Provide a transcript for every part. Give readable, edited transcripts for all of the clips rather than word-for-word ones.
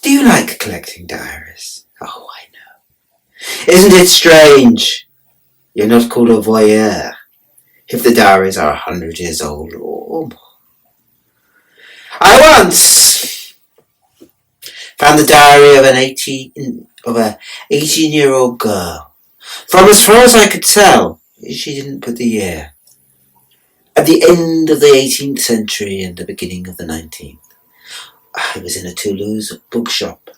Do you like collecting diaries? Oh, I know. Isn't it strange? You're not called a voyeur if the diaries are 100 years old or more. I once found the diary of an 18-year-old girl. From as far as I could tell, she didn't put the year. At the end of the 18th century and the beginning of the 19th, I was in a Toulouse bookshop.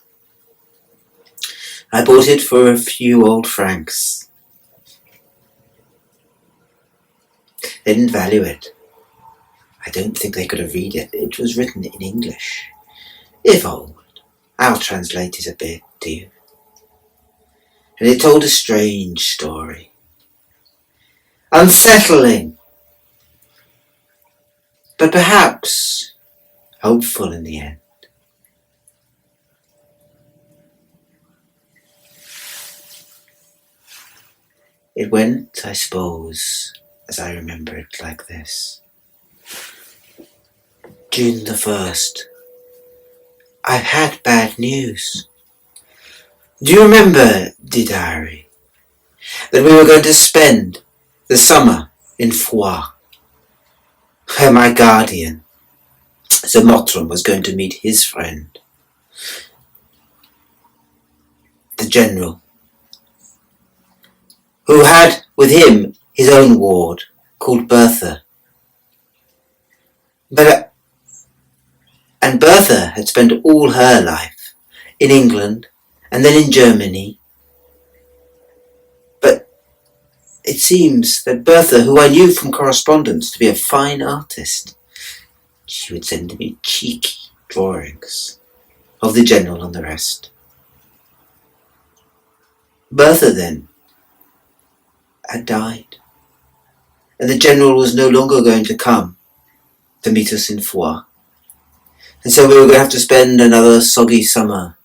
I bought it for a few old francs. They didn't value it. I don't think they could have read it. It was written in English. If old, I'll translate it a bit to you. And it told a strange story. Unsettling, but perhaps hopeful in the end. It went, I suppose, as I remember it, like this. June the 1st. I've had bad news. Do you remember, dear diary, that we were going to spend the summer in Foix, where my guardian, Sir Mottram, was going to meet his friend, the General, who had with him his own ward called Bertha. And Bertha had spent all her life in England and then in Germany. But it seems that Bertha, who I knew from correspondence to be a fine artist, she would send me cheeky drawings of the General and the rest. Bertha then had died, and the General was no longer going to come to meet us in Foix. And so we were going to have to spend another soggy summer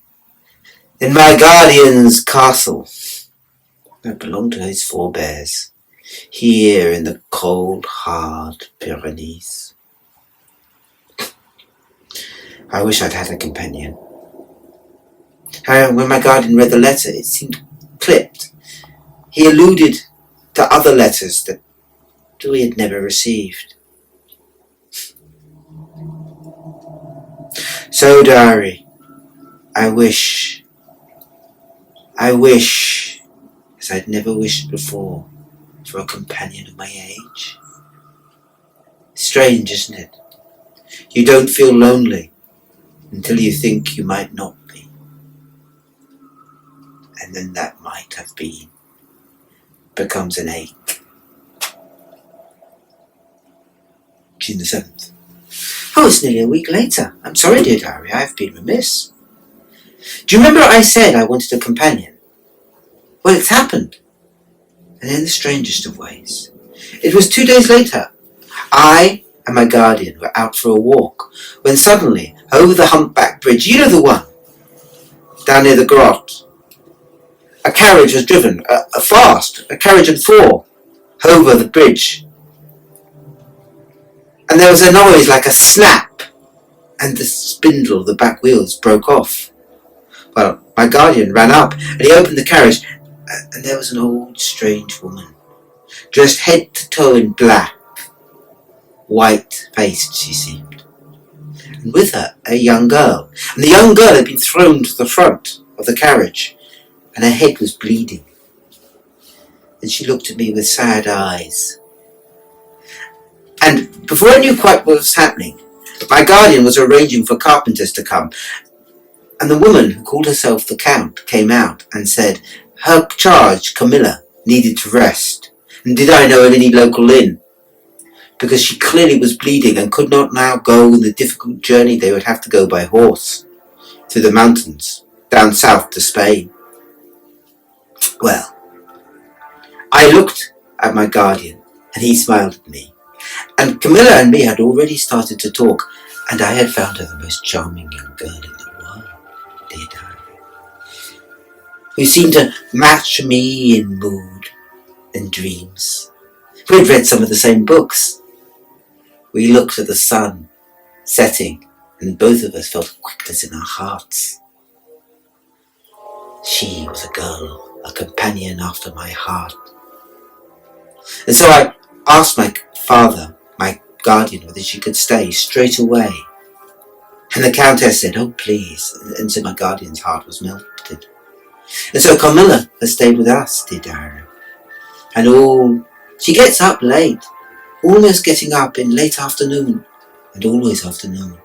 in my guardian's castle that belonged to his forebears, here in the cold, hard Pyrenees. I wish I'd had a companion. However, when my guardian read the letter, it seemed clipped. He alluded to other letters that we had never received. So, diary, I wish, as I'd never wished before, for a companion of my age. Strange, isn't it? You don't feel lonely until you think you might not be. And then that might have been becomes an ache. June the 7th. Oh, it's nearly a week later. I'm sorry, dear diary, I've been remiss. Do you remember I said I wanted a companion? Well, it's happened. And in the strangest of ways. It was 2 days later. I and my guardian were out for a walk, when suddenly, over the humpback bridge, you know the one, down near the grot, a carriage was driven, a carriage and four, over the bridge. And there was a noise like a snap, and the spindle of the back wheels broke off. Well, my guardian ran up, and he opened the carriage, and there was an old, strange woman, dressed head to toe in black, white-faced she seemed, and with her a young girl. And the young girl had been thrown to the front of the carriage, and her head was bleeding. And she looked at me with sad eyes. And before I knew quite what was happening, my guardian was arranging for carpenters to come, and the woman who called herself the Count came out and said her charge, Carmilla, needed to rest, and did I know of any local inn, because she clearly was bleeding and could not now go on the difficult journey they would have to go by horse, through the mountains, down south to Spain. Well, I looked at my guardian, and he smiled at me. And Carmilla and me had already started to talk, and I had found her the most charming young girl in the world, dear diary, who seemed to match me in mood and dreams. We had read some of the same books. We looked at the sun setting, and both of us felt a quickness in our hearts. She was a girl, a companion after my heart. And so I asked my father, my guardian, whether she could stay straight away. And the Countess said, "Oh, please." And so my guardian's heart was melted. And so Carmilla has stayed with us, dear diary. And she gets up late, almost getting up in late afternoon, and always afternoon.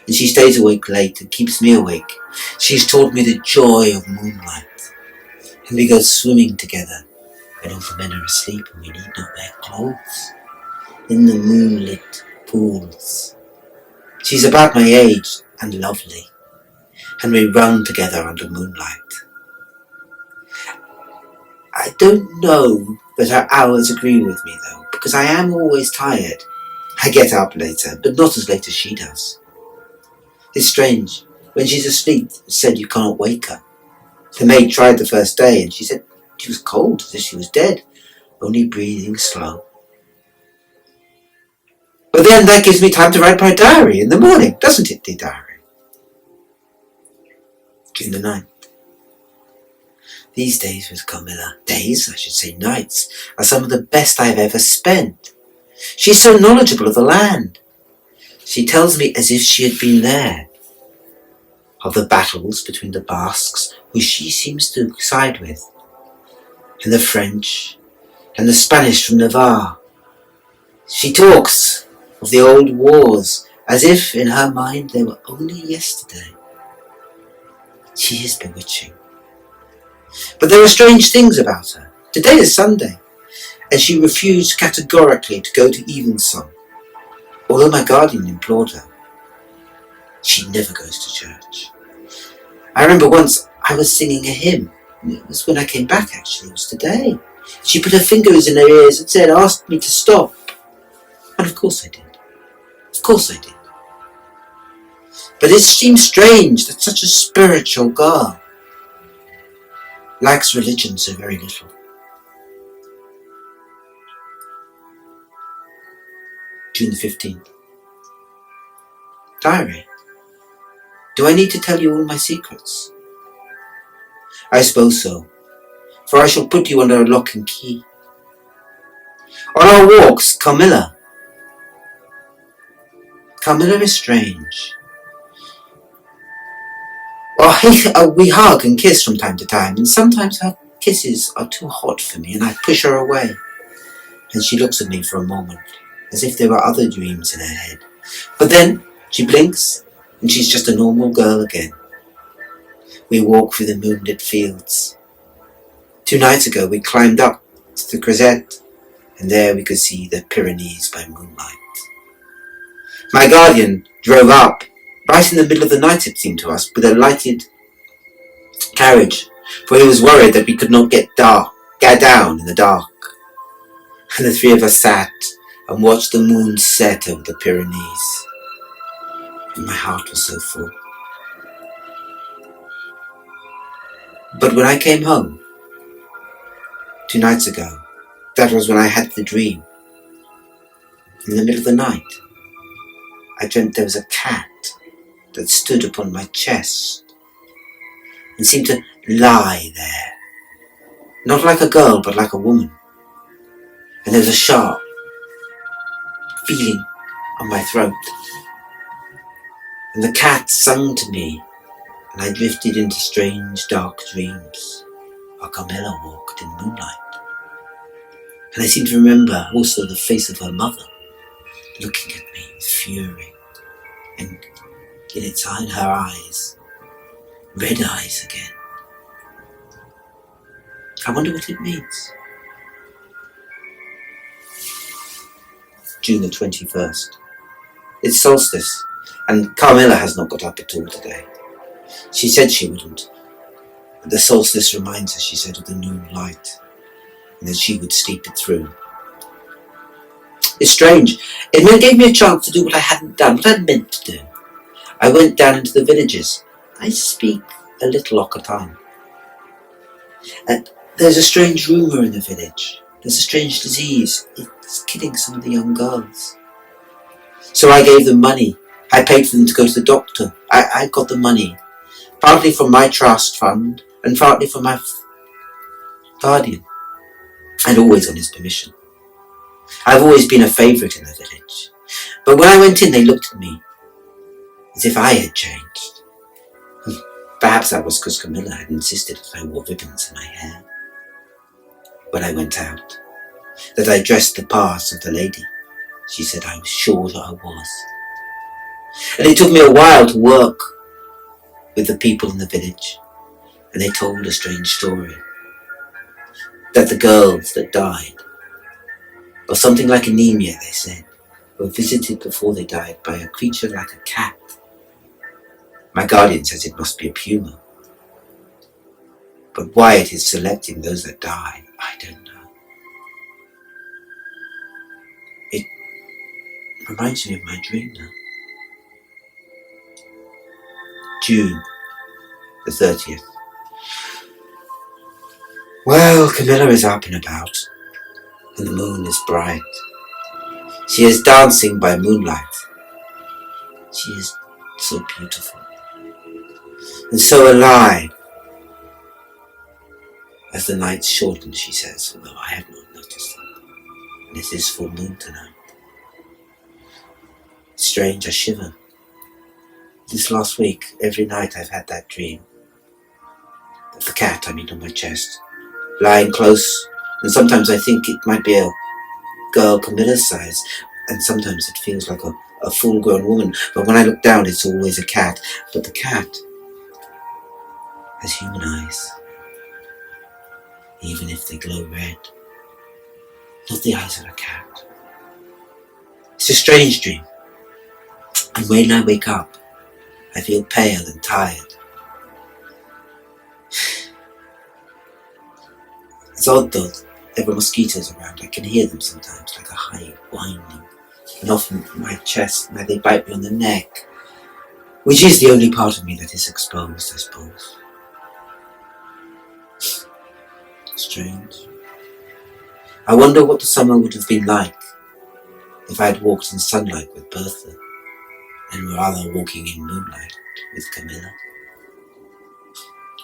And she stays awake late and keeps me awake. She's taught me the joy of moonlight. And we go swimming together when all the men are asleep and we need not wear clothes. In the moonlit pools. She's about my age and lovely. And we run together under moonlight. I don't know that her hours agree with me though, because I am always tired. I get up later, but not as late as she does. It's strange. When she's asleep, it's said you can't wake her. The maid tried the first day and she said she was cold, as if she was dead, only breathing slow. But then that gives me time to write my diary in the morning, doesn't it, dear diary? June the 9th. These days with Carmilla, days, I should say nights, are some of the best I've ever spent. She's so knowledgeable of the land. She tells me as if she had been there. Of the battles between the Basques, who she seems to side with, and the French, and the Spanish from Navarre. She talks of the old wars, as if in her mind they were only yesterday. She is bewitching. But there are strange things about her. Today is Sunday, and she refused categorically to go to evensong, although my guardian implored her. She never goes to church. I remember once I was singing a hymn. It was when I came back, actually. It was today. She put her fingers in her ears and asked me to stop. And of course I did. Of course I did. But it seems strange that such a spiritual girl likes religion so very little. June the 15th. Diary. Do I need to tell you all my secrets? I suppose so, for I shall put you under a lock and key. On our walks, Carmilla is strange. We hug and kiss from time to time, and sometimes her kisses are too hot for me, and I push her away. And she looks at me for a moment, as if there were other dreams in her head. But then she blinks, and she's just a normal girl again. We walk through the moonlit fields. 2 nights ago we climbed up to the Crozet, and there we could see the Pyrenees by moonlight. My guardian drove up, right in the middle of the night it seemed to us, with a lighted carriage, for he was worried that we could not get down in the dark. And the 3 of us sat and watched the moon set over the Pyrenees. And my heart was so full. But when I came home, 2 nights ago, that was when I had the dream. In the middle of the night, I dreamt there was a cat that stood upon my chest and seemed to lie there, not like a girl but like a woman. And there was a sharp feeling on my throat. And the cat sung to me, and I drifted into strange dark dreams while Carmela walked in moonlight. And I seem to remember also the face of her mother looking at me with fury, and in her eyes, red eyes again. I wonder what it means. June the 21st. It's solstice, and Carmela has not got up at all today. She said she wouldn't, but the solstice reminds her, she said, of the noon light, and that she would sleep it through. It's strange. It gave me a chance to do what I hadn't done, what I'd meant to do. I went down into the villages. I speak a little Occitan. And there's a strange rumour in the village. There's a strange disease. It's killing some of the young girls. So I gave them money. I paid for them to go to the doctor. I got the money. partly from my trust fund and partly from my guardian, and always on his permission. I've always been a favourite in the village, but when I went in they looked at me as if I had changed. Perhaps that was because Carmilla had insisted that I wore ribbons in my hair. When I went out, that I dressed the part of the lady, she said I was sure that I was. And it took me a while to work with the people in the village, and they told a strange story. That the girls that died, of something like anemia, they said, were visited before they died by a creature like a cat. My guardian says it must be a puma. But why it is selecting those that die, I don't know. It reminds me of my dream now. June the 30th. Well, Carmilla is up and about, and the moon is bright. She is dancing by moonlight. She is so beautiful, and so alive. As the nights shorten, she says, although I have not noticed it. And it is full moon tonight. Strange, I shiver. This last week, every night I've had that dream. Of the cat, on my chest, lying close, and sometimes I think it might be a girl Carmilla's size, and sometimes it feels like a full-grown woman, but when I look down it's always a cat. But the cat has human eyes, even if they glow red. Not the eyes of a cat. It's a strange dream, and when I wake up I feel pale and tired. It's odd though, there were mosquitoes around. I can hear them sometimes, like a hive whining, and often my chest, where they bite me on the neck, which is the only part of me that is exposed, I suppose. Strange. I wonder what the summer would have been like if I had walked in sunlight with Bertha, and rather walking in moonlight with Carmilla.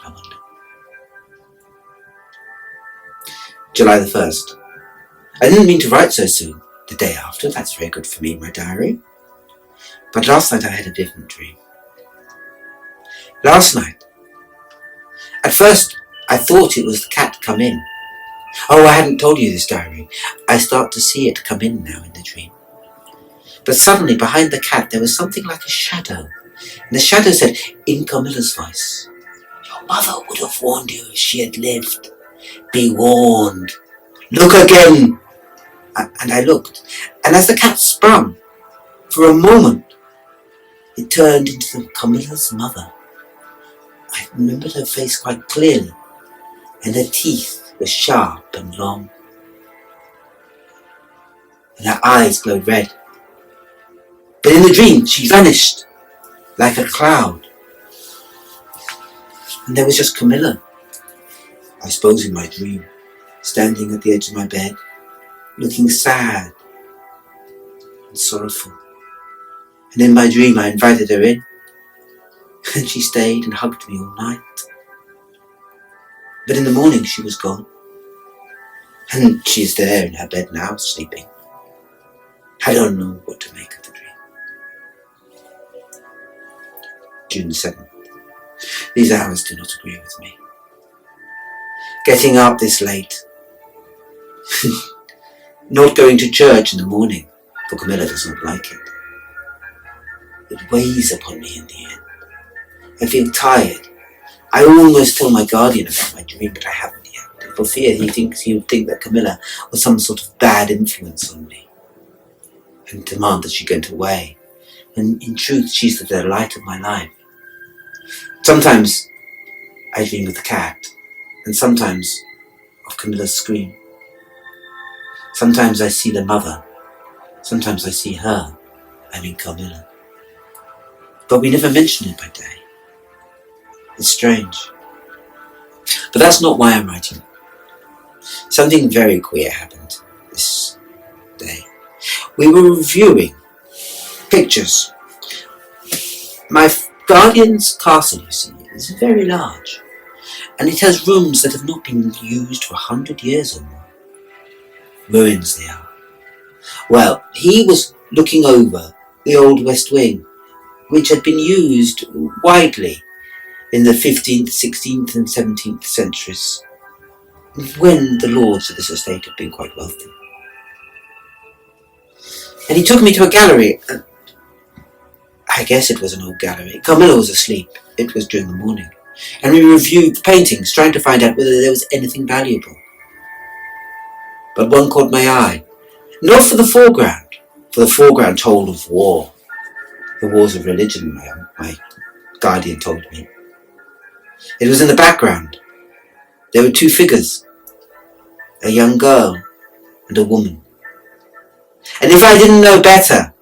I wonder. July the 1st. I didn't mean to write so soon. The day after, that's very good for me in my diary. But last night I had a different dream. Last night, at first I thought it was the cat come in. Oh, I hadn't told you this, diary. I start to see it come in now in the dream. But suddenly behind the cat there was something like a shadow. And the shadow said, in Carmilla's voice, your mother would have warned you if she had lived. Be warned. Look again. And I looked, and as the cat sprung, for a moment, it turned into Carmilla's mother. I remembered her face quite clearly, and her teeth were sharp and long, and her eyes glowed red. But in the dream, she vanished like a cloud, and there was just Carmilla, I suppose in my dream, standing at the edge of my bed, looking sad and sorrowful. And in my dream I invited her in, and she stayed and hugged me all night. But in the morning she was gone, and she's there in her bed now, sleeping. I don't know what to make of the dream. June 7th. These hours do not agree with me. Getting up this late. Not going to church in the morning, for Carmilla does not like it. It weighs upon me in the end. I feel tired. I almost tell my guardian about my dream, but I haven't yet, for fear he would think that Carmilla was some sort of bad influence on me, and demand that she go away. And in truth, she's the delight of my life. Sometimes I dream of the cat, and sometimes of Carmilla's scream. Sometimes I see the mother, sometimes I see her, Carmilla. But we never mention it by day. It's strange. But that's not why I'm writing. Something very queer happened this day. We were reviewing pictures. My Guardian's castle, you see, is very large, and it has rooms that have not been used for 100 years or more. Ruins they are. Well, he was looking over the old West Wing, which had been used widely in the 15th, 16th and 17th centuries, when the lords of this estate had been quite wealthy. And he took me to a gallery. I guess it was an old gallery. Carmela was asleep. It was during the morning. And we reviewed the paintings, trying to find out whether there was anything valuable. But one caught my eye. Not for the foreground, for the foreground told of war. The wars of religion, my guardian told me. It was in the background. There were two figures, a young girl and a woman. And if I didn't know better,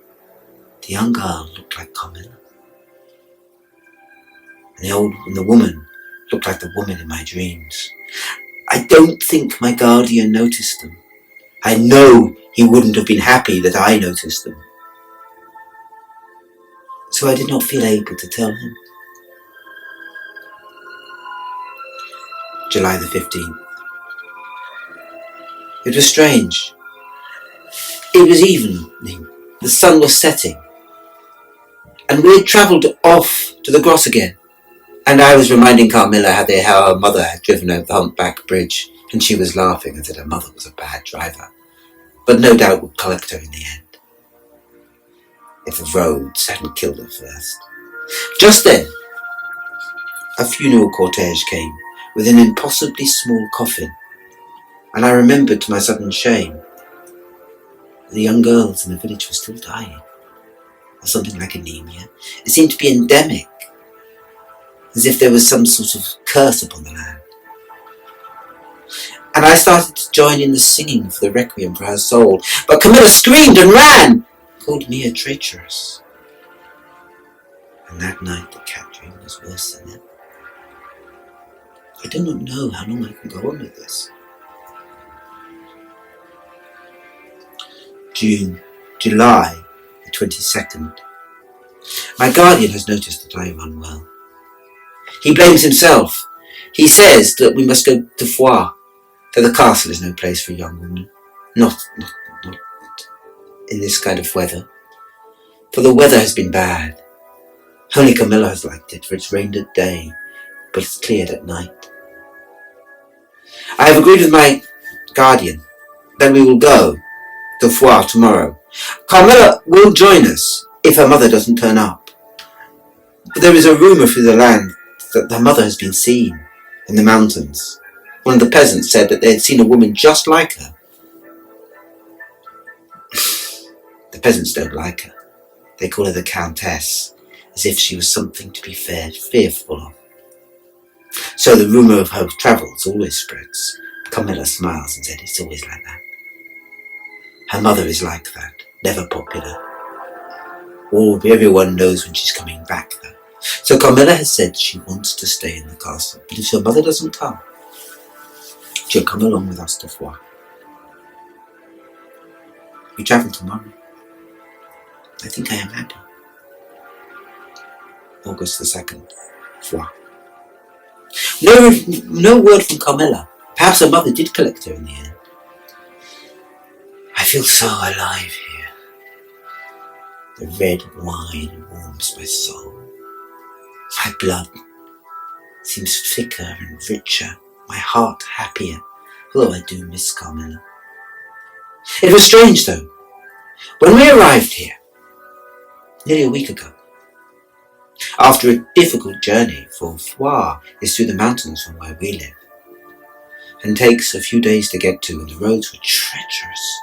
the young girl looked like Carmilla. And the woman looked like the woman in my dreams. I don't think my guardian noticed them. I know he wouldn't have been happy that I noticed them. So I did not feel able to tell him. July the 15th. It was strange. It was evening. The sun was setting. And we had travelled off to the Gross again. And I was reminding Carmilla how her mother had driven over the humpback bridge, and she was laughing and said her mother was a bad driver, but no doubt would collect her in the end, if the roads hadn't killed her first. Just then, a funeral cortege came with an impossibly small coffin, and I remembered to my sudden shame the young girls in the village were still dying, or something like anemia. It seemed to be endemic, as if there was some sort of curse upon the land. And I started to join in the singing for the requiem for her soul, but Carmilla screamed and ran, called me a traitress. And that night the cat dream was worse than ever. I do not know how long I can go on with this. July the 22nd. My guardian has noticed that I am unwell. He blames himself. He says that we must go to Foix, that the castle is no place for a young woman. Not in this kind of weather. For the weather has been bad. Only Carmilla has liked it, for it's rained at day, but it's cleared at night. I have agreed with my guardian that we will go to Foix tomorrow. Carmilla will join us if her mother doesn't turn up. But there is a rumour through the land that her mother has been seen in the mountains. One of the peasants said that they had seen a woman just like her. The peasants don't like her. They call her the Countess, as if she was something to be fearful of. So the rumour of her travels always spreads. Carmilla smiles and said it's always like that. Her mother is like that, never popular. Everyone knows when she's coming back though. So Carmilla has said she wants to stay in the castle, but if her mother doesn't come, she'll come along with us to Foix. We travel tomorrow. I think I am happy. August the 2nd, Foix. No word from Carmilla. Perhaps her mother did collect her in the end. I feel so alive here. The red wine warms my soul. My blood seems thicker and richer, my heart happier, although I do miss Carmilla. It was strange though. When we arrived here, nearly a week ago, after a difficult journey, for Foix is through the mountains from where we live, and takes a few days to get to, and the roads were treacherous.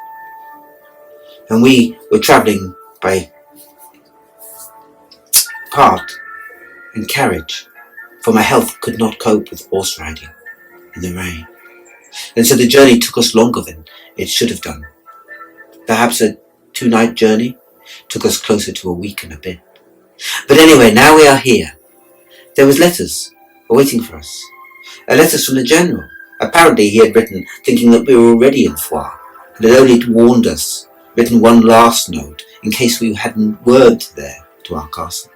And we were travelling by cart and carriage, for my health could not cope with horse riding in the rain. And so the journey took us longer than it should have done. Perhaps a 2-night journey took us closer to a week and a bit. But anyway, now we are here. There was letters awaiting for us. Letters from the general. Apparently he had written thinking that we were already in Foix, and had only warned us, written one last note in case we hadn't word there to our castle.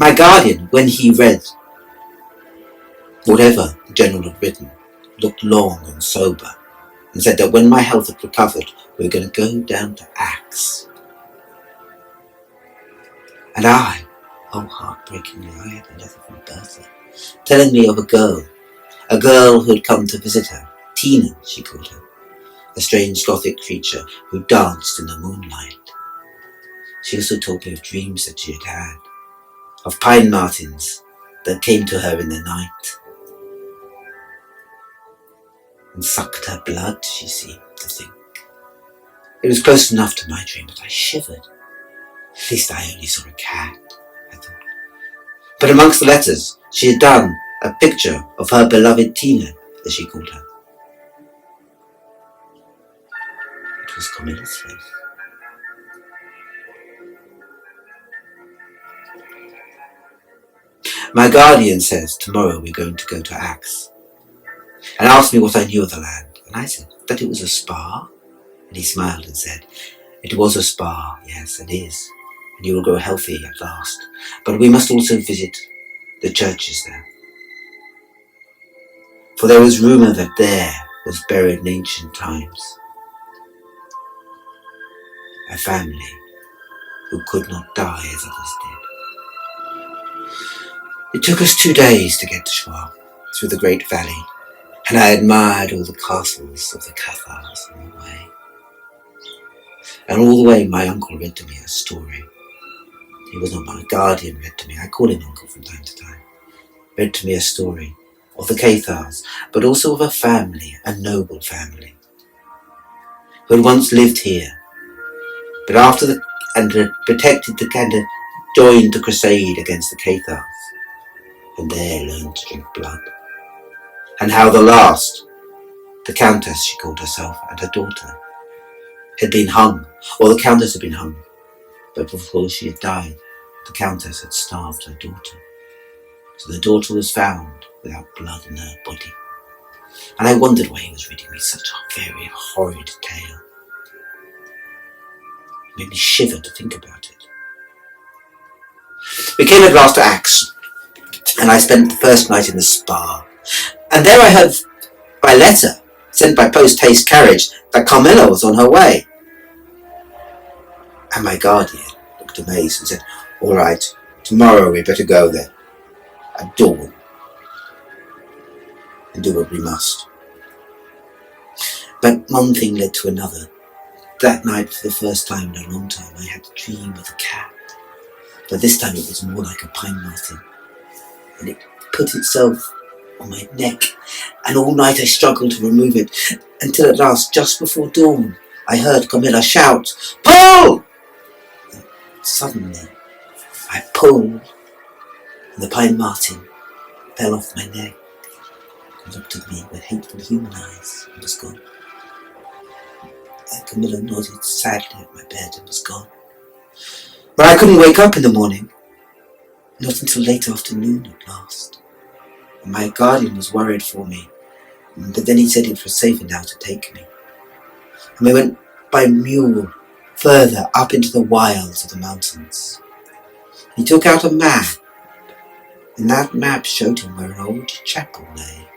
My guardian, when he read whatever the general had written, looked long and sober, and said that when my health had recovered, we were going to go down to Axe. And I, heartbreakingly, I had a letter from Bertha, telling me of a girl who had come to visit her. Tina, she called her, a strange Gothic creature who danced in the moonlight. She also told me of dreams that she had had, of pine martens that came to her in the night and sucked her blood, she seemed to think. It was close enough to my dream that I shivered. At least I only saw a cat, I thought. But amongst the letters, she had done a picture of her beloved Tina, as she called her. It was Carmilla's face. My guardian says tomorrow we're going to go to Axe, and asked me what I knew of the land, and I said that it was a spa, and he smiled and said, "It was a spa, yes, it is, and you will grow healthy at last, but we must also visit the churches there. For there was rumour that there was buried in ancient times a family who could not die as others did." It took us 2 days to get to Schwab, through the great valley, and I admired all the castles of the Cathars on the way. And all the way my uncle read to me a story. He was not my guardian, read to me, I call him uncle from time to time, read to me a story of the Cathars, but also of a family, a noble family, who had once lived here, but and had protected and joined the crusade against the Cathars, and there learned to drink blood. And how the last, the Countess, she called herself, and her daughter, had been hung, or the Countess had been hung, but before she had died, the Countess had starved her daughter. So the daughter was found without blood in her body. And I wondered why he was reading me such a very horrid tale. It made me shiver to think about it. We came at last to Axe, and I spent the first night in the spa. And there I heard by letter, sent by post-haste carriage, that Carmela was on her way. And my guardian looked amazed and said, "All right, tomorrow we better go there, at dawn, and do what we must." But one thing led to another. That night, for the first time in a long time, I had a dream of a cat. But this time it was more like a pine marten, and it put itself on my neck, and all night I struggled to remove it, until at last, just before dawn, I heard Carmilla shout, "Pull!" And suddenly, I pulled, and the pine marten fell off my neck and looked at me with hateful human eyes and was gone. And Carmilla nodded sadly at my bed and was gone. But I couldn't wake up in the morning, not until late afternoon at last. And my guardian was worried for me, but then he said it was safer now to take me. And we went by mule further up into the wilds of the mountains. He took out a map, and that map showed him where an old chapel lay,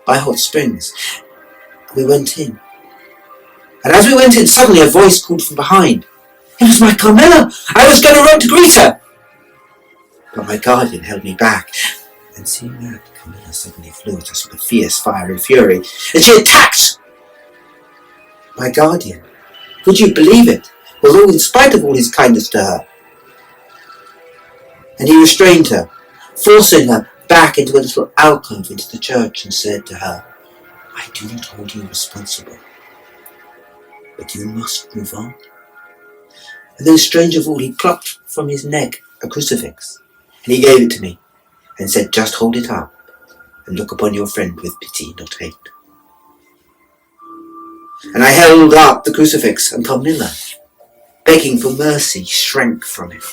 by hot springs. We went in. And as we went in, suddenly a voice called from behind. It was my Carmela! I was going to run to greet her! But my guardian held me back, and seeing that, Carmilla suddenly flew at us with a fierce fire and fury, and she attacked my guardian. Would you believe it? Although in spite of all his kindness to her. And he restrained her, forcing her back into a little alcove into the church, and said to her, "I do not hold you responsible, but you must move on." And then, strange of all, he plucked from his neck a crucifix, and he gave it to me, and said, "Just hold it up, and look upon your friend with pity, not hate." And I held up the crucifix, and Carmilla, begging for mercy, shrank from it,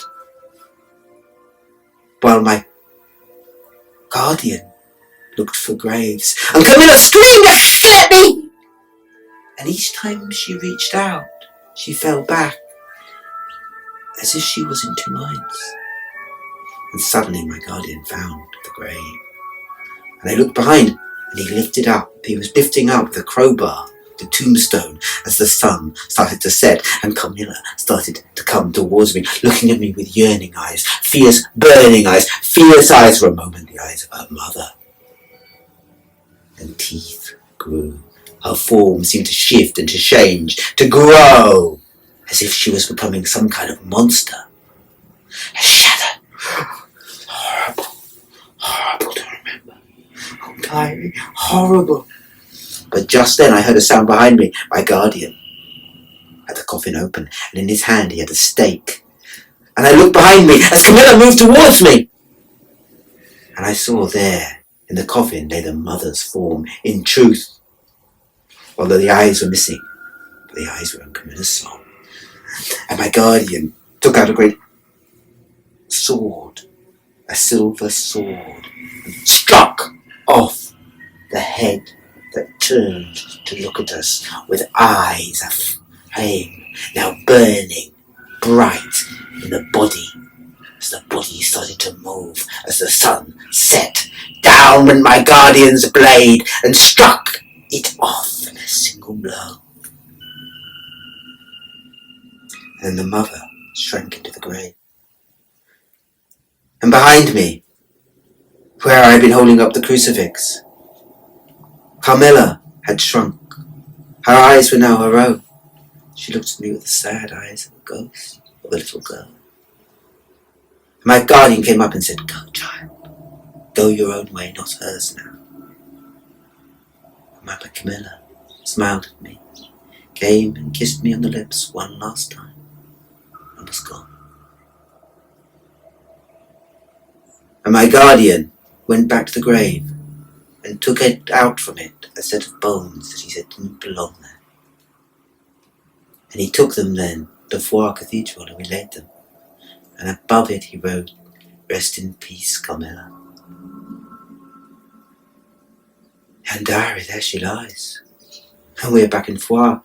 while my guardian looked for graves, and Carmilla screamed, "Let me!" And each time she reached out, she fell back, as if she was in two minds. And suddenly my guardian found the grave. And I looked behind, and he was lifting up the crowbar, the tombstone, as the sun started to set, and Carmilla started to come towards me, looking at me with yearning eyes, fierce, burning eyes, fierce eyes for a moment, the eyes of her mother. And teeth grew. Her form seemed to shift and to change, to grow, as if she was becoming some kind of monster. A shadow. Horrible. Horrible to remember. Oh, Diary. Horrible. But just then I heard a sound behind me. My guardian had the coffin open, and in his hand he had a stake. And I looked behind me as Carmela moved towards me. And I saw there, in the coffin, lay the mother's form, in truth. Although the eyes were missing, the eyes were in Carmela's soul. And my guardian took out a great sword, a silver sword, and struck off the head that turned to look at us with eyes of flame, now burning bright in the body, as the body started to move as the sun set. Down went my guardian's blade and struck it off in a single blow. And then the mother shrank into the grave. And behind me, where I had been holding up the crucifix, Carmela had shrunk. Her eyes were now her own. She looked at me with the sad eyes of a ghost of a little girl. My guardian came up and said, "Go, child. Go your own way, not hers now." And my Carmela smiled at me, came and kissed me on the lips one last time, and was gone. And my guardian went back to the grave and took it out from it a set of bones that he said didn't belong there. And he took them then to Foire Cathedral, and we laid them. And above it he wrote, "Rest in peace, Carmela." And diary, there she lies. And we're back in Foire.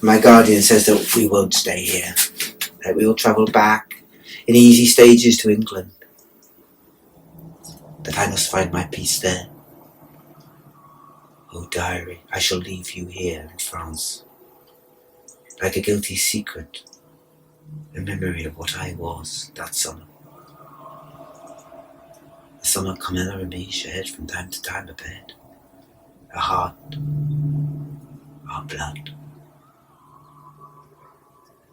My guardian says that we won't stay here, that we will travel back in easy stages to England, that I must find my peace there. Oh, diary, I shall leave you here in France, like a guilty secret, a memory of what I was that summer. The summer Carmela and me shared from time to time a bed, a heart, our blood.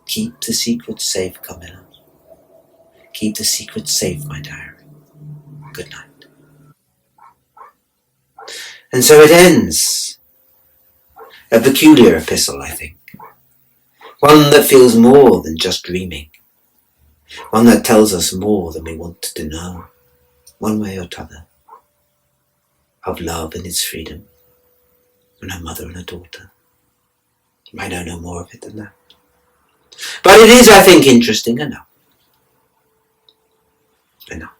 Keep the secret safe, Carmela. Keep the secret safe, my diary. Good night. And so it ends. A peculiar epistle, I think. One that feels more than just dreaming. One that tells us more than we want to know, one way or t'other. Of love and its freedom, and a mother and a daughter. You might know no more of it than that. But it is, I think, interesting enough. Enough.